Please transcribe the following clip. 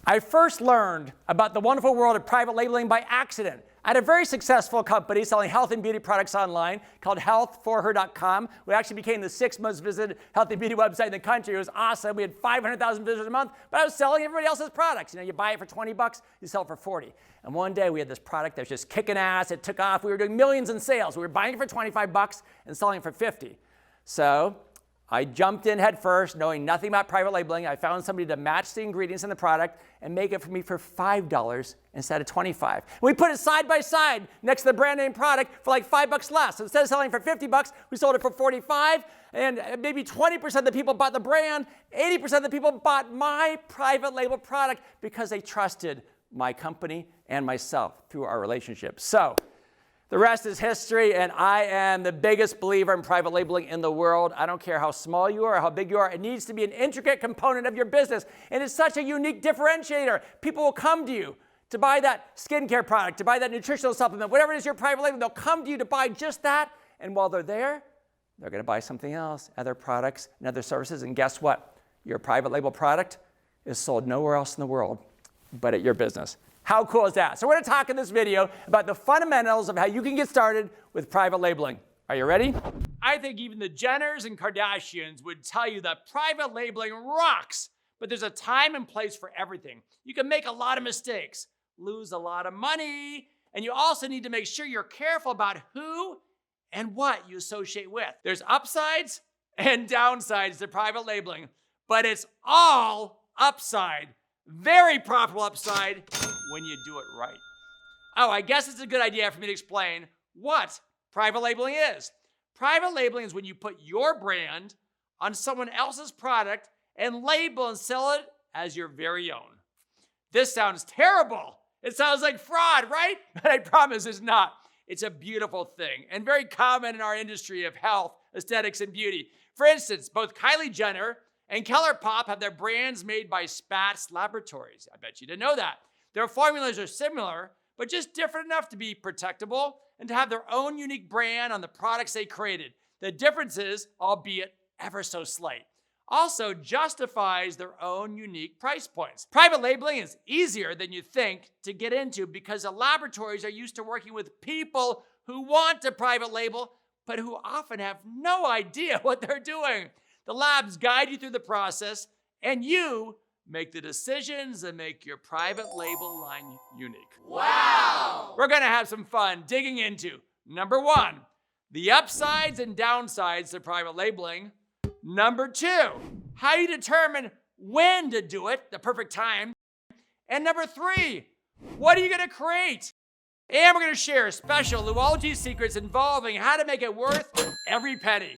I first learned about the wonderful world of private labeling by accident. I had a very successful company selling health and beauty products online called healthforher.com. We actually became the 6th most visited health and beauty website in the country. It was awesome. We had 500,000 visitors a month, but I was selling everybody else's products. You know, you buy it for 20 bucks, you sell it for 40. And one day we had this product that was just kicking ass. It took off. We were doing millions in sales. We were buying it for 25 bucks and selling it for 50. So I jumped in head first, knowing nothing about private labeling. I found somebody to match the ingredients in the product and make it for me for $5 instead of $25. We put it side by side next to the brand name product for like $5 less. So instead of selling for 50 bucks, we sold it for 45, and maybe 20% of the people bought the brand, 80% of the people bought my private label product because they trusted my company and myself through our relationship. So the rest is history, and I am the biggest believer in private labeling in the world. I don't care how small you are or how big you are. It needs to be an intricate component of your business, and it's such a unique differentiator. People will come to you to buy that skincare product, to buy that nutritional supplement, whatever it is your private label, they'll come to you to buy just that, and while they're there, they're going to buy something else, other products and other services, and guess what? Your private label product is sold nowhere else in the world but at your business. How cool is that? So we're going to talk in this video about the fundamentals of how you can get started with private labeling. Are you ready? I think even the Jenners and Kardashians would tell you that private labeling rocks, but there's a time and place for everything. You can make a lot of mistakes, lose a lot of money, and you also need to make sure you're careful about who and what you associate with. There's upsides and downsides to private labeling, but it's all upside. Very profitable upside when you do it right. Oh, I guess it's a good idea for me to explain what private labeling is. Private labeling is when you put your brand on someone else's product and label and sell it as your very own. This sounds terrible. It sounds like fraud, right? But I promise it's not. It's a beautiful thing and very common in our industry of health, aesthetics, and beauty. For instance, both Kylie Jenner and ColourPop have their brands made by Spatz Laboratories. I bet you didn't know that. Their formulas are similar, but just different enough to be protectable and to have their own unique brand on the products they created. The differences, albeit ever so slight, also justifies their own unique price points. Private labeling is easier than you think to get into because the laboratories are used to working with people who want to private label, but who often have no idea what they're doing. The labs guide you through the process, and you make the decisions that make your private label line unique. Wow! We're gonna have some fun digging into, number 1, the upsides and downsides to private labeling. Number 2, how you determine when to do it, the perfect time. And number 3, what are you gonna create? And we're gonna share special Louology secrets involving how to make it worth every penny.